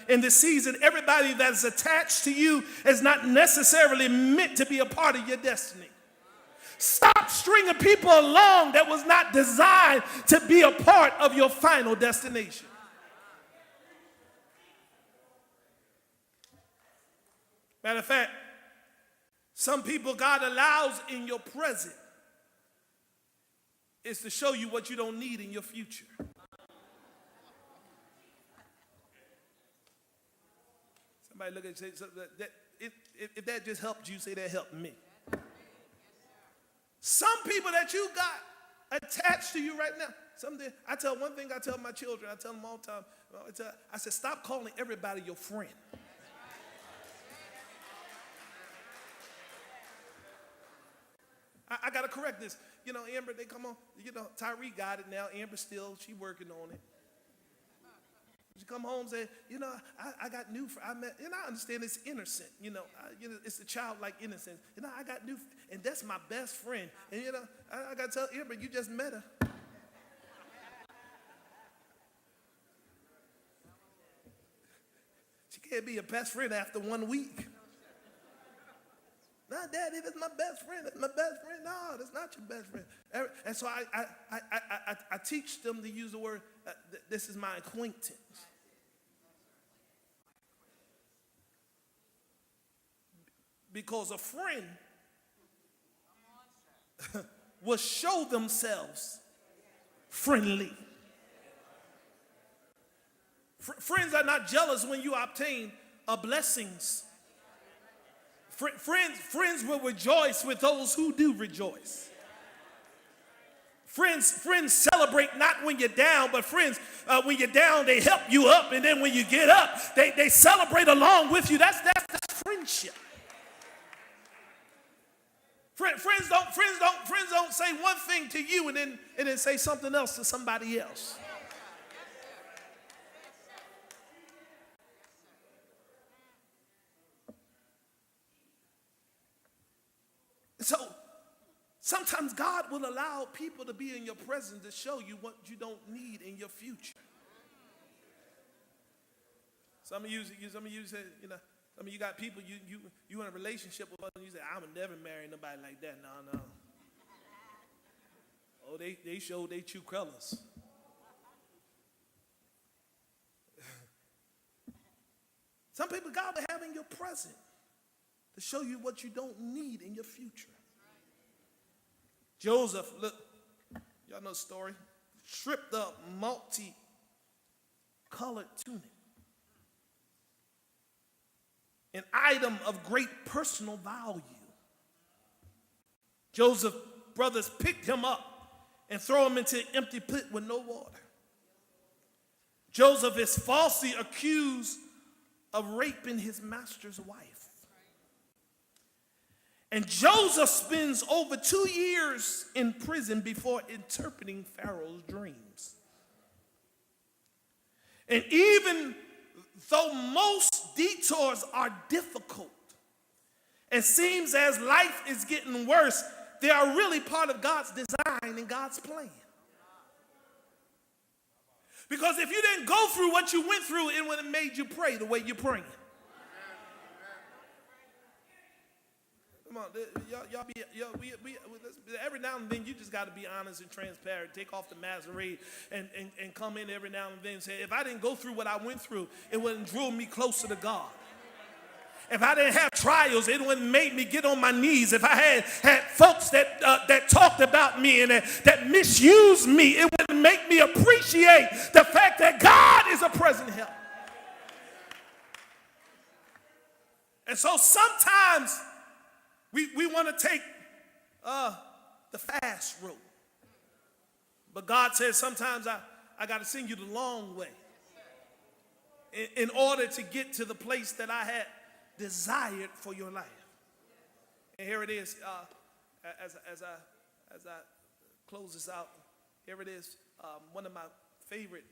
in this season, everybody that's attached to you is not necessarily meant to be a part of your destiny. Stop stringing people along that was not designed to be a part of your final destination. Matter of fact, some people God allows in your present is to show you what you don't need in your future. Somebody look at you and say, if that just helped you, say that helped me. Some people that you got attached to you right now. I tell one thing I tell my children, I tell them all the time. I said, stop calling everybody your friend. I got to correct this. You know, Amber, they come on. You know, Tyree got it now. Amber still, she working on it. She come home and say, you know, I got new friends. I understand it's innocent. You know, it's the childlike innocence. You know, I got new, and that's my best friend. And, you know, I got to tell Amber, you just met her. She can't be your best friend after 1 week. No, Daddy, that's my best friend. That's my best friend. No, that's not your best friend. And so I teach them to use the word, this is my acquaintance. Because a friend will show themselves friendly. Friends are not jealous when you obtain blessings. Friends will rejoice with those who do rejoice. Friends celebrate not when you're down, but friends, when you're down, they help you up, and then when you get up, they celebrate along with you. That's friendship. Friends don't say one thing to you and then say something else to somebody else. So sometimes God will allow people to be in your presence to show you what you don't need in your future. Some of you say, you know, some of you got people you in a relationship with, and you say, I would never marry nobody like that. No. Oh, they showed their true colors. Some people God will have in your present to show you what you don't need in your future. Joseph, look, y'all know the story, stripped up multi-colored tunic, an item of great personal value. Joseph's brothers picked him up and throw him into an empty pit with no water. Joseph is falsely accused of raping his master's wife. And Joseph spends over 2 years in prison before interpreting Pharaoh's dreams. And even though most detours are difficult, it seems as life is getting worse, they are really part of God's design and God's plan. Because if you didn't go through what you went through, it would have made you pray the way you're praying. Come on, every now and then you just got to be honest and transparent. Take off the Nazarene and come in every now and then and say, if I didn't go through what I went through, it wouldn't draw me closer to God. If I didn't have trials, it wouldn't make me get on my knees. If I had folks that talked about me and that misused me, it wouldn't make me appreciate the fact that God is a present help. And so sometimes we want to take the fast road. But God says sometimes I got to send you the long way in order to get to the place that I had desired for your life. And here it is, as I close this out, here it is. One of my favorite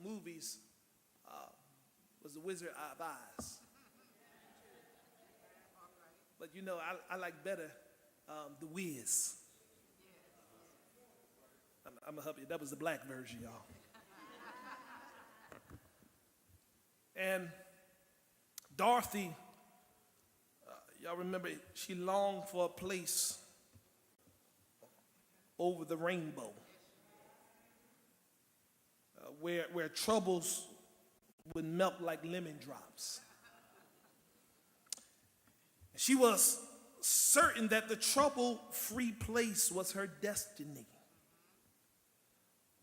movies was The Wizard of Oz. But you know, I like better The Wiz. I'm going to help you. That was the black version, y'all. And Dorothy, y'all remember, she longed for a place over the rainbow where troubles would melt like lemon drops. She was certain that the trouble-free place was her destiny.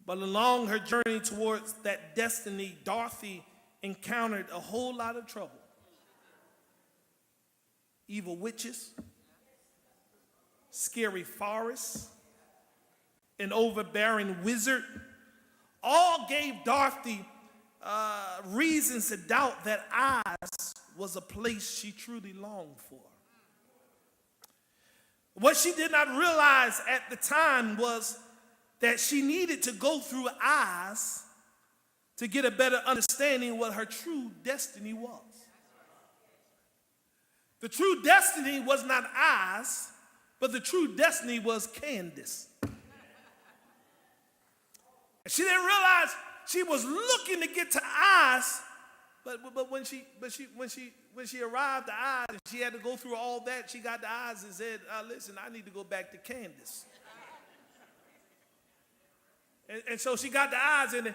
But along her journey towards that destiny, Dorothy encountered a whole lot of trouble. Evil witches, scary forests, an overbearing wizard, all gave Dorothy reasons to doubt that Oz was a place she truly longed for. What she did not realize at the time was that she needed to go through Oz to get a better understanding of what her true destiny was. The true destiny was not Oz, but the true destiny was Candace. She didn't realize she was looking to get to Oz, but when she arrived to Oz, she had to go through all that. She got to Oz and said, "Listen, I need to go back to Candace." And so she got to Oz, and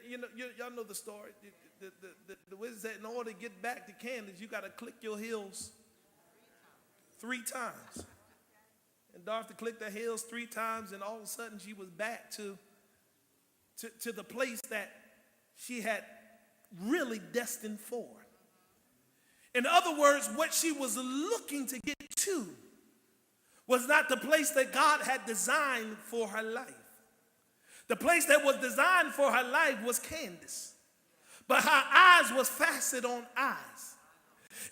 you know, y'all know the story. The wizard said, in order to get back to Candace, you got to click your heels 3 times. And Dorothy clicked her heels 3 times, and all of a sudden she was back to the place that she had really destined for. In other words, what she was looking to get to was not the place that God had designed for her life. The place that was designed for her life was Candace. But her eyes was fastened on Oz.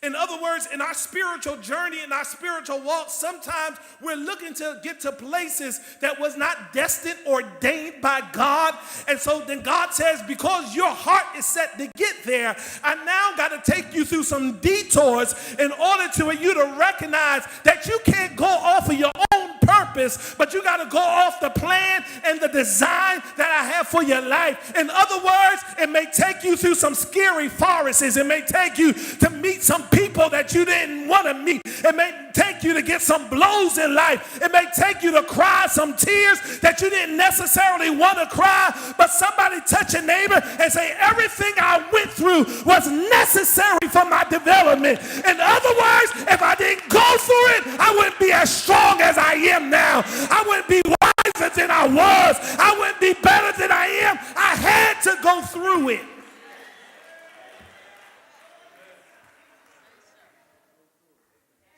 In other words, in our spiritual journey, in our spiritual walk, sometimes we're looking to get to places that was not destined, ordained by God. And so then God says, because your heart is set to get there, I now got to take you through some detours in order for you to recognize that you can't go off of your own purpose, but you got to go off the plan and the design that I have for your life. In other words, it may take you through some scary forests. It may take you to meet some people that you didn't want to meet. It may take you to get some blows in life. It may take you to cry some tears that you didn't necessarily want to cry, but somebody touch a neighbor and say, everything I went through was necessary for my development. In other words, if I didn't go through it, I wouldn't be as strong as I am now. I wouldn't be wiser than I was. I wouldn't be better than I am. I had to go through it.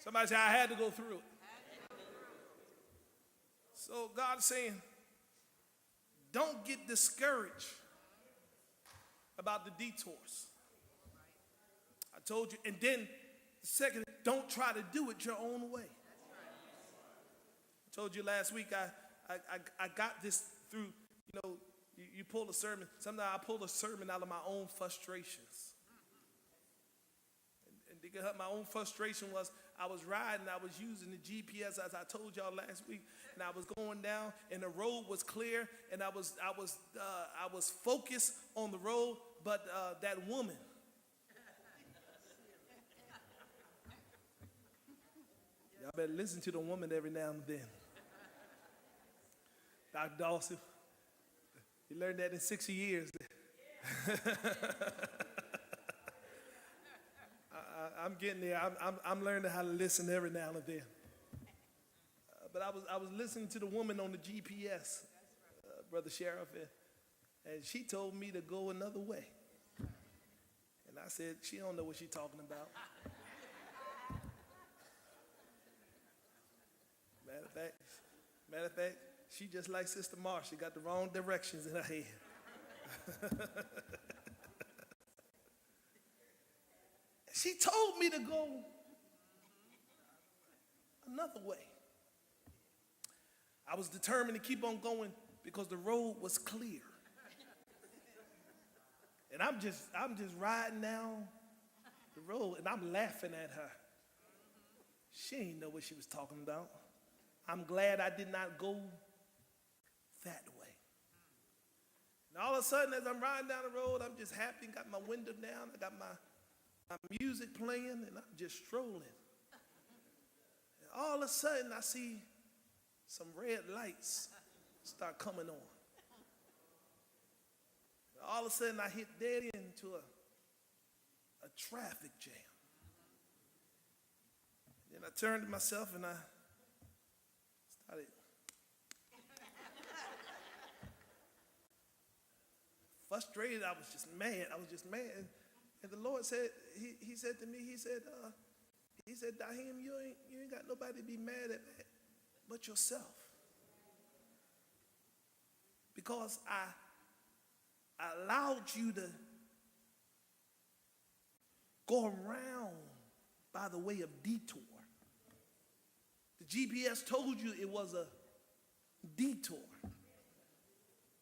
Somebody say, I had to go through it. So God's saying, don't get discouraged about the detours. I told you. And then, second, don't try to do it your own way. I told you last week, I got this through, you pull a sermon. Sometimes I pull a sermon out of my own frustrations. And my own frustration was, I was riding, I was using the GPS, as I told y'all last week, and I was going down, and the road was clear, and I was focused on the road, but that woman. Y'all better listen to the woman every now and then. Dr. Dawson, you learned that in 60 years. I'm getting there. I'm learning how to listen every now and then. But I was listening to the woman on the GPS, Brother Sheriff, and she told me to go another way. And I said, she don't know what she's talking about. Matter of fact, she just like Sister Marsh. She got the wrong directions in her head. She told me to go another way. I was determined to keep on going because the road was clear. And I'm just riding down the road, and I'm laughing at her. She ain't know what she was talking about. I'm glad I did not go that way. And all of a sudden, as I'm riding down the road, I'm just happy, got my window down, I got my music playing, and I'm just strolling. And all of a sudden, I see some red lights start coming on. And all of a sudden, I hit dead into a traffic jam. Then I turned to myself and I started frustrated. I was just mad. And the Lord said, he said to me, he said, Dyheim, you ain't got nobody to be mad at but yourself. Because I allowed you to go around by the way of detour. The GPS told you it was a detour.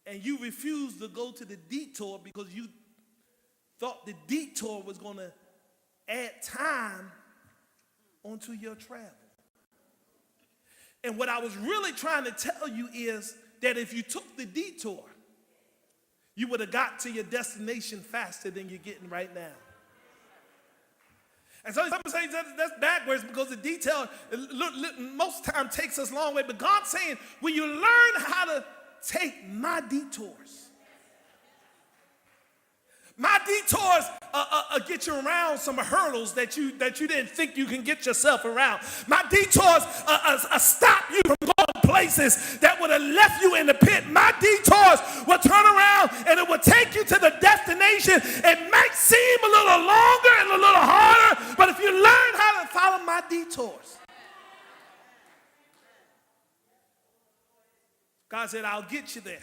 And you refused to go to the detour because you thought the detour was going to add time onto your travel. And what I was really trying to tell you is that if you took the detour, you would have got to your destination faster than you're getting right now. And so some say that's backwards because the detail most time takes us a long way. But God's saying, when you learn how to take my detours, my detours get you around some hurdles that you didn't think you can get yourself around. My detours stop you from going places that would have left you in the pit. My detours will turn around and it will take you to the destination. It might seem a little longer and a little harder, but if you learn how to follow my detours, God said, I'll get you there.